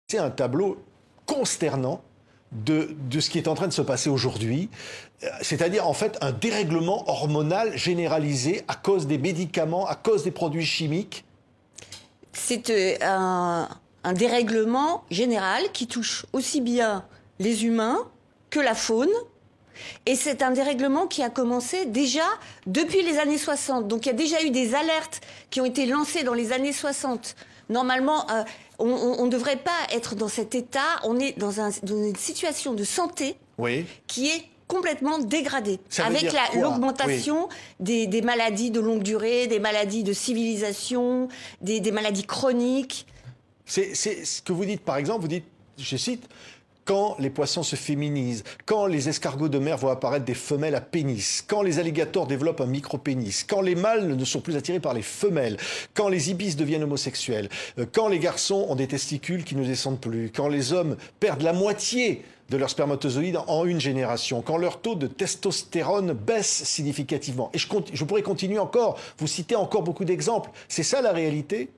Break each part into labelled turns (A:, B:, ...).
A: C'est un tableau consternant de ce qui est en train de se passer aujourd'hui, c'est-à-dire en fait un dérèglement hormonal généralisé à cause des médicaments, à cause des produits chimiques.
B: C'est un dérèglement général qui touche aussi bien les humains que la faune. Et c'est un dérèglement qui a commencé déjà depuis les années 60. Donc il y a déjà eu des alertes qui ont été lancées dans les années 60. Normalement, on ne devrait pas être dans cet état. On est dans une situation de santé qui est complètement dégradée. Avec l'augmentation des maladies de longue durée, des maladies de civilisation, des maladies chroniques.
A: C'est ce que vous dites, par exemple, vous dites, je cite, quand les poissons se féminisent, quand les escargots de mer voient apparaître des femelles à pénis, quand les alligators développent un micro-pénis, quand les mâles ne sont plus attirés par les femelles, quand les ibis deviennent homosexuels, quand les garçons ont des testicules qui ne descendent plus, quand les hommes perdent la moitié de leurs spermatozoïdes en une génération, quand leur taux de testostérone baisse significativement. Et je pourrais continuer encore, vous citez encore beaucoup d'exemples. C'est ça la réalité ?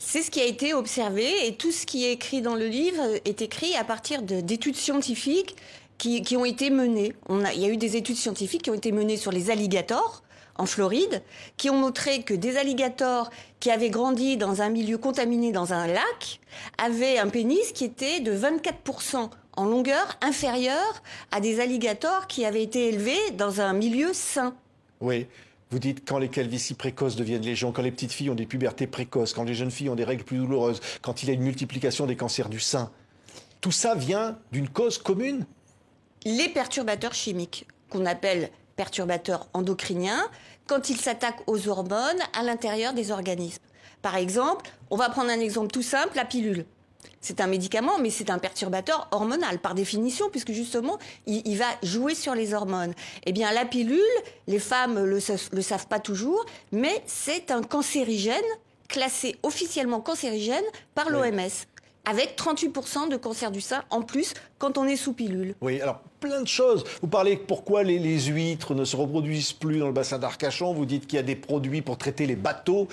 B: C'est ce qui a été observé et tout ce qui est écrit dans le livre est écrit à partir d'études scientifiques qui ont été menées. Il y a eu des études scientifiques qui ont été menées sur les alligators en Floride, qui ont montré que des alligators qui avaient grandi dans un milieu contaminé dans un lac avaient un pénis qui était de 24% en longueur inférieur à des alligators qui avaient été élevés dans un milieu sain.
A: Oui. Vous dites quand les calvities précoces deviennent légion, quand les petites filles ont des pubertés précoces, quand les jeunes filles ont des règles plus douloureuses, quand il y a une multiplication des cancers du sein. Tout ça vient d'une cause commune ?
B: Les perturbateurs chimiques, qu'on appelle perturbateurs endocriniens, quand ils s'attaquent aux hormones à l'intérieur des organismes. Par exemple, on va prendre un exemple tout simple, la pilule. C'est un médicament, mais c'est un perturbateur hormonal, par définition, puisque justement, il va jouer sur les hormones. Eh bien, la pilule, les femmes le savent pas toujours, mais c'est un cancérigène, classé officiellement cancérigène par l'OMS, avec 38% de cancer du sein en plus quand on est sous pilule.
A: Oui, alors plein de choses. Vous parlez pourquoi les huîtres ne se reproduisent plus dans le bassin d'Arcachon. Vous dites qu'il y a des produits pour traiter les bateaux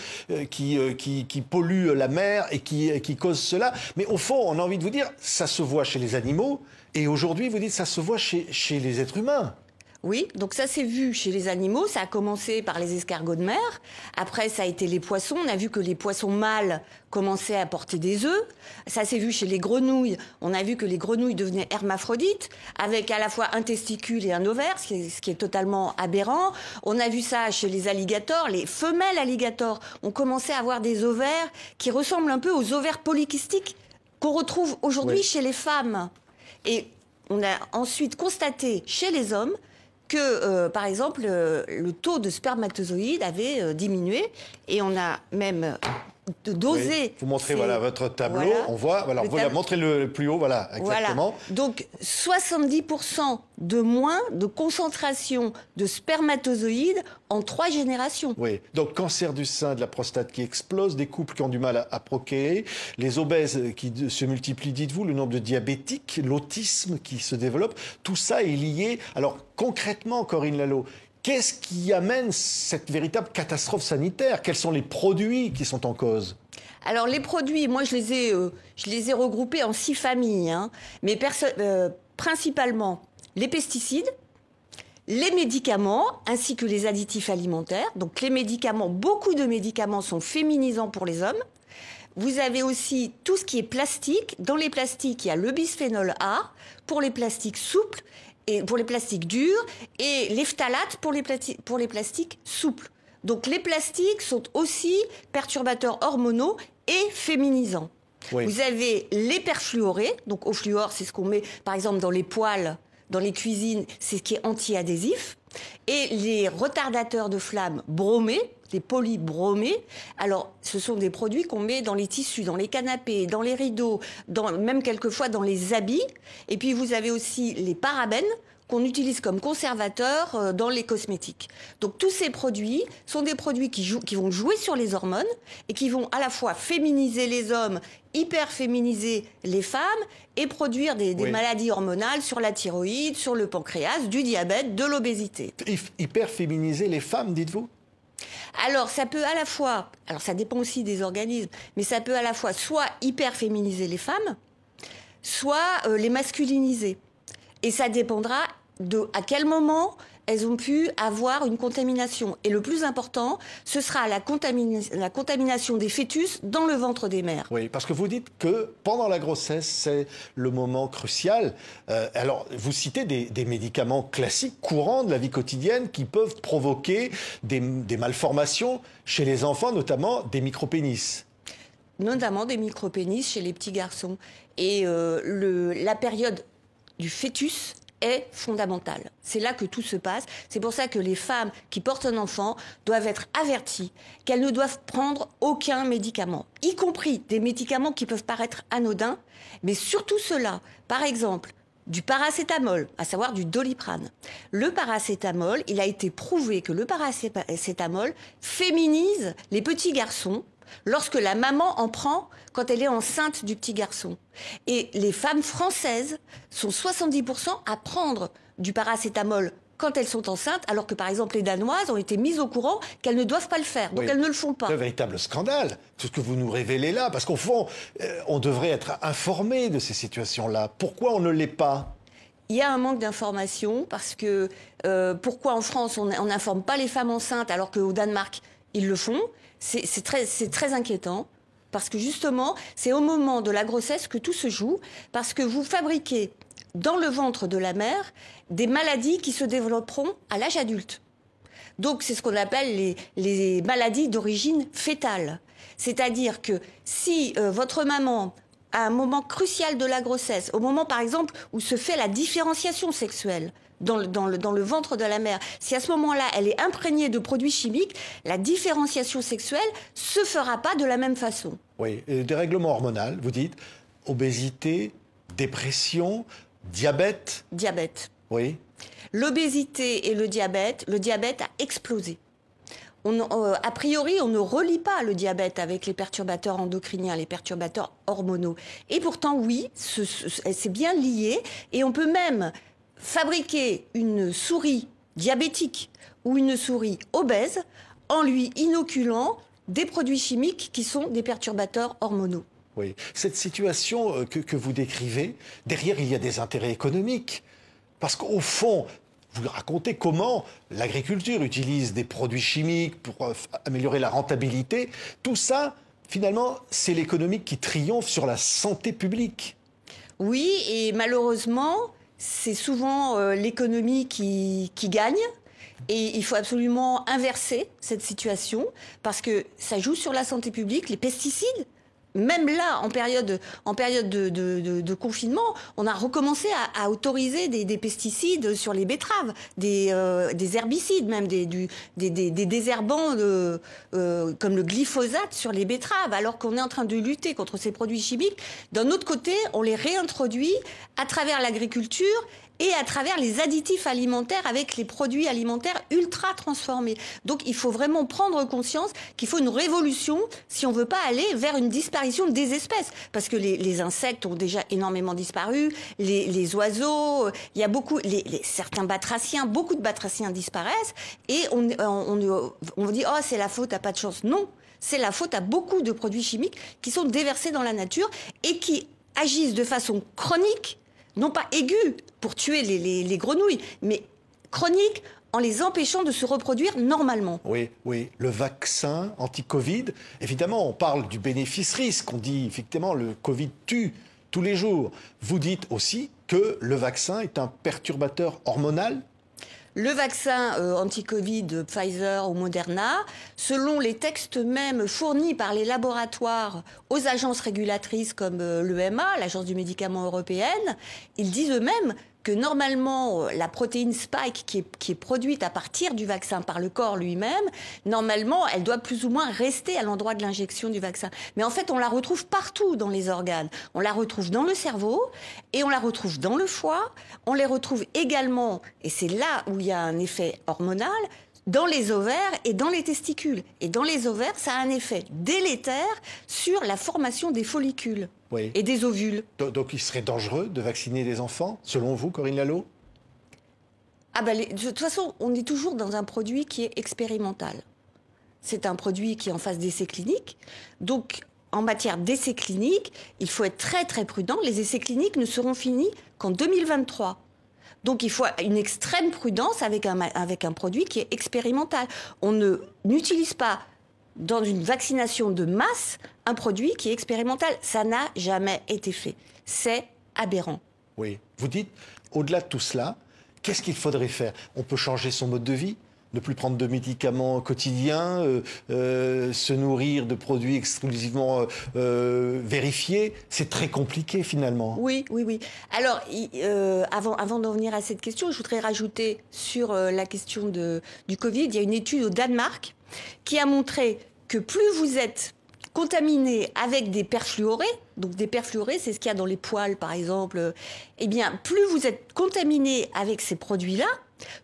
A: qui polluent la mer et qui causent cela. Mais au fond, on a envie de vous dire, ça se voit chez les animaux. Et aujourd'hui, vous dites, ça se voit chez les êtres humains.
B: Oui, donc ça s'est vu chez les animaux, ça a commencé par les escargots de mer, après ça a été les poissons, on a vu que les poissons mâles commençaient à porter des œufs, ça s'est vu chez les grenouilles, on a vu que les grenouilles devenaient hermaphrodites, avec à la fois un testicule et un ovaire, ce qui est totalement aberrant, on a vu ça chez les alligators, les femelles alligators ont commencé à avoir des ovaires qui ressemblent un peu aux ovaires polykystiques qu'on retrouve aujourd'hui chez les femmes. Et on a ensuite constaté chez les hommes que, par exemple, le taux de spermatozoïdes avait diminué et on a même dosé...
A: Oui. Vous montrez votre tableau, on voit, alors vous montrez le plus haut, voilà, exactement.
B: Voilà. Donc 70% de moins de concentration de spermatozoïdes en 3 générations.
A: Oui, donc cancer du sein, de la prostate qui explose, des couples qui ont du mal à procréer, les obèses qui se multiplient, dites-vous, le nombre de diabétiques, l'autisme qui se développe, tout ça est lié. Alors concrètement, Corinne Lalo, qu'est-ce qui amène cette véritable catastrophe sanitaire? Quels sont les produits qui sont en cause?
B: Alors les produits, moi je les ai regroupés en 6 familles, hein, mais principalement les pesticides, les médicaments ainsi que les additifs alimentaires. Donc les médicaments, beaucoup de médicaments sont féminisants pour les hommes. Vous avez aussi tout ce qui est plastique. Dans les plastiques, il y a le bisphénol A pour les plastiques souples et pour les plastiques durs et les phtalates pour les plastiques souples. Donc les plastiques sont aussi perturbateurs hormonaux et féminisants. Oui. Vous avez les perfluorés, donc au fluor, c'est ce qu'on met par exemple dans les poêles, dans les cuisines, c'est ce qui est anti-adhésif. Et les retardateurs de flamme bromés, les polybromés, alors ce sont des produits qu'on met dans les tissus, dans les canapés, dans les rideaux, même quelquefois dans les habits. Et puis vous avez aussi les parabènes qu'on utilise comme conservateurs dans les cosmétiques. Donc tous ces produits sont des produits qui vont jouer sur les hormones et qui vont à la fois féminiser les hommes, hyper féminiser les femmes et produire des maladies hormonales sur la thyroïde, sur le pancréas, du diabète, de l'obésité.
A: Hyper féminiser les femmes, dites-vous ?
B: Alors, ça peut à la fois, alors ça dépend aussi des organismes, mais ça peut à la fois soit hyper féminiser les femmes, soit les masculiniser. Et ça dépendra de à quel moment elles ont pu avoir une contamination. Et le plus important, ce sera la contamination des fœtus dans le ventre des mères.
A: Oui, parce que vous dites que pendant la grossesse, c'est le moment crucial. Alors, vous citez des médicaments classiques, courants de la vie quotidienne, qui peuvent provoquer des malformations chez les enfants, notamment des micropénis.
B: Notamment des micropénis chez les petits garçons. Et la période du fœtus est fondamentale. C'est là que tout se passe. C'est pour ça que les femmes qui portent un enfant doivent être averties qu'elles ne doivent prendre aucun médicament, y compris des médicaments qui peuvent paraître anodins, mais surtout ceux-là. Par exemple, du paracétamol, à savoir du Doliprane. Le paracétamol, il a été prouvé que le paracétamol féminise les petits garçons lorsque la maman en prend quand elle est enceinte du petit garçon. Et les femmes françaises sont 70% à prendre du paracétamol quand elles sont enceintes, alors que par exemple les Danoises ont été mises au courant qu'elles ne doivent pas le faire, donc elles ne le font pas.
A: C'est un véritable scandale, tout ce que vous nous révélez là, parce qu'au fond, on devrait être informé de ces situations-là. Pourquoi on ne l'est pas ?
B: Il y a un manque d'information, parce que pourquoi en France on n'informe pas les femmes enceintes alors qu'au Danemark ils le font ? C'est très inquiétant, parce que justement, c'est au moment de la grossesse que tout se joue, parce que vous fabriquez dans le ventre de la mère des maladies qui se développeront à l'âge adulte. Donc c'est ce qu'on appelle les maladies d'origine fétale. C'est-à-dire que si votre maman, à un moment crucial de la grossesse, au moment par exemple où se fait la différenciation sexuelle, dans le ventre de la mère, si à ce moment-là, elle est imprégnée de produits chimiques, la différenciation sexuelle se fera pas de la même façon.
A: Oui, et dérèglement hormonal, vous dites, obésité, dépression, diabète.
B: Diabète.
A: Oui.
B: L'obésité et le diabète a explosé. A priori, on ne relie pas le diabète avec les perturbateurs endocriniens, les perturbateurs hormonaux. Et pourtant, oui, c'est bien lié, et on peut même fabriquer une souris diabétique ou une souris obèse en lui inoculant des produits chimiques qui sont des perturbateurs hormonaux.
A: Oui, cette situation que vous décrivez, derrière il y a des intérêts économiques. Parce qu'au fond, vous racontez comment l'agriculture utilise des produits chimiques pour améliorer la rentabilité. Tout ça, finalement, c'est l'économique qui triomphe sur la santé publique.
B: Oui, et malheureusement, c'est souvent l'économie qui gagne. Et il faut absolument inverser cette situation, parce que ça joue sur la santé publique. Les pesticides, même là, en période de confinement, on a recommencé à autoriser des pesticides sur les betteraves, des herbicides, même des désherbants comme le glyphosate sur les betteraves, alors qu'on est en train de lutter contre ces produits chimiques. D'un autre côté, on les réintroduit à travers l'agriculture et à travers les additifs alimentaires avec les produits alimentaires ultra transformés. Donc il faut vraiment prendre conscience qu'il faut une révolution si on ne veut pas aller vers une disparition des espèces. Parce que les insectes ont déjà énormément disparu, les oiseaux, il y a beaucoup, certains batraciens, beaucoup de batraciens disparaissent, et on dit « Oh, c'est la faute, t'as pas de chance ». Non, c'est la faute à beaucoup de produits chimiques qui sont déversés dans la nature et qui agissent de façon chronique, non pas aiguë pour tuer les grenouilles, mais chronique en les empêchant de se reproduire normalement.
A: Oui, oui. Le vaccin anti-Covid, évidemment, on parle du bénéfice-risque. On dit, effectivement, le Covid tue tous les jours. Vous dites aussi que le vaccin est un perturbateur hormonal ?
B: Le vaccin anti-Covid de Pfizer ou Moderna, selon les textes même fournis par les laboratoires aux agences régulatrices comme l'EMA, l'Agence du médicament européenne, ils disent eux-mêmes que normalement, la protéine spike qui est produite à partir du vaccin par le corps lui-même, normalement, elle doit plus ou moins rester à l'endroit de l'injection du vaccin. Mais en fait, on la retrouve partout dans les organes. On la retrouve dans le cerveau et on la retrouve dans le foie. On les retrouve également, et c'est là où il y a un effet hormonal, dans les ovaires et dans les testicules. Et dans les ovaires, ça a un effet délétère sur la formation des follicules et des ovules.
A: Donc il serait dangereux de vacciner des enfants, selon vous, Corinne Lallot ?
B: De toute façon, on est toujours dans un produit qui est expérimental. c'est un produit qui est en phase d'essai clinique. Donc, en matière d'essais cliniques, il faut être très très prudent. Les essais cliniques ne seront finis qu'en 2023. Donc il faut une extrême prudence avec un produit qui est expérimental. On n'utilise pas dans une vaccination de masse un produit qui est expérimental. Ça n'a jamais été fait. C'est aberrant.
A: Oui. Vous dites, au-delà de tout cela, qu'est-ce qu'il faudrait faire? On peut changer son mode de vie? Ne plus prendre de médicaments quotidiens, se nourrir de produits exclusivement vérifiés, c'est très compliqué finalement.
B: Oui. Alors, avant d'en venir à cette question, je voudrais rajouter sur la question du Covid, il y a une étude au Danemark qui a montré que plus vous êtes contaminé avec des perfluorés, donc des perfluorés, c'est ce qu'il y a dans les poêles par exemple, eh bien, plus vous êtes contaminé avec ces produits-là,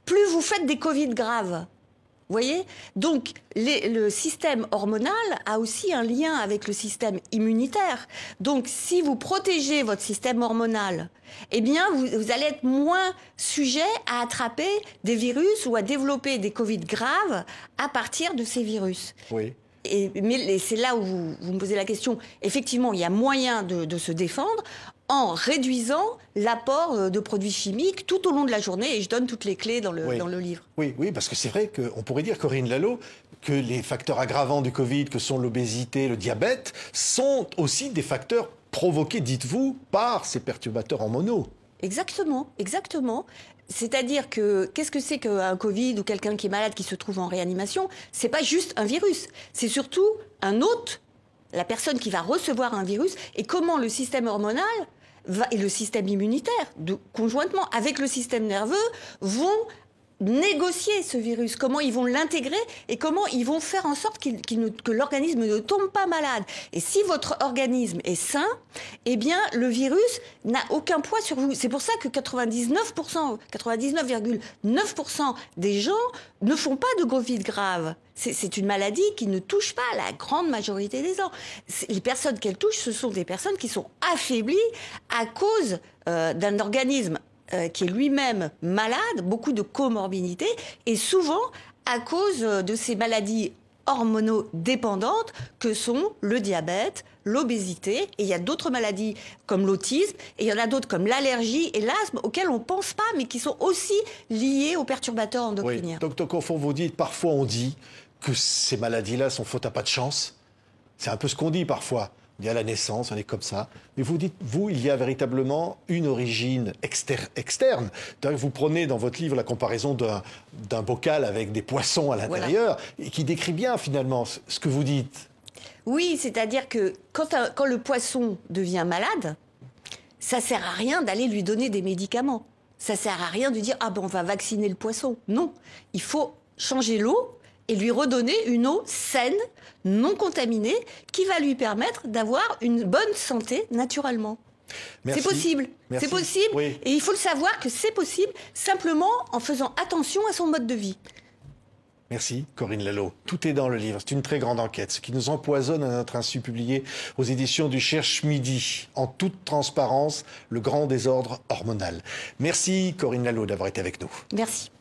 B: plus vous faites des Covid graves. Vous voyez? Donc, le système hormonal a aussi un lien avec le système immunitaire. Donc, si vous protégez votre système hormonal, eh bien, vous allez être moins sujet à attraper des virus ou à développer des Covid graves à partir de ces virus.
A: Oui.
B: Mais c'est là où vous me posez la question. Effectivement, il y a moyen de se défendre en réduisant l'apport de produits chimiques tout au long de la journée. Et je donne toutes les clés dans le livre.
A: Oui, parce que c'est vrai qu'on pourrait dire, Corinne Lallot, que les facteurs aggravants du Covid, que sont l'obésité, le diabète, sont aussi des facteurs provoqués, dites-vous, par ces perturbateurs hormonaux.
B: Exactement. C'est-à-dire que, qu'est-ce que c'est qu'un Covid ou quelqu'un qui est malade qui se trouve en réanimation? C'est pas juste un virus, c'est surtout un hôte, la personne qui va recevoir un virus, et comment le système hormonal et le système immunitaire, conjointement avec le système nerveux, vont négocier ce virus, comment ils vont l'intégrer et comment ils vont faire en sorte que l'organisme ne tombe pas malade. Et si votre organisme est sain, eh bien, le virus n'a aucun poids sur vous. C'est pour ça que 99,9% des gens ne font pas de Covid grave. C'est une maladie qui ne touche pas la grande majorité des gens. Les personnes qu'elle touche, ce sont des personnes qui sont affaiblies à cause d'un organisme qui est lui-même malade, beaucoup de comorbidités, et souvent à cause de ces maladies hormonodépendantes que sont le diabète, l'obésité, et il y a d'autres maladies comme l'autisme, et il y en a d'autres comme l'allergie et l'asthme auxquelles on ne pense pas, mais qui sont aussi liées aux perturbateurs endocriniens.
A: Oui. Donc au fond, vous dites, parfois on dit que ces maladies-là sont faute à pas de chance. C'est un peu ce qu'on dit parfois. Il y a la naissance, on est comme ça. Mais vous dites, vous, il y a véritablement une origine externe. Vous prenez dans votre livre la comparaison d'un bocal avec des poissons à l'intérieur, et qui décrit bien finalement ce que vous dites.
B: Oui, c'est-à-dire que quand le poisson devient malade, ça ne sert à rien d'aller lui donner des médicaments. Ça ne sert à rien de dire « Ah ben on va vacciner le poisson ». Non, il faut changer l'eau et lui redonner une eau saine, non contaminée, qui va lui permettre d'avoir une bonne santé naturellement. C'est possible. C'est possible. Oui. Et il faut le savoir que c'est possible simplement en faisant attention à son mode de vie.
A: Merci, Corinne Lallot. Tout est dans le livre. C'est une très grande enquête. Ce qui nous empoisonne à notre insu, publié aux éditions du Cherche Midi. En toute transparence, le grand désordre hormonal. Merci, Corinne Lallot, d'avoir été avec nous.
B: Merci.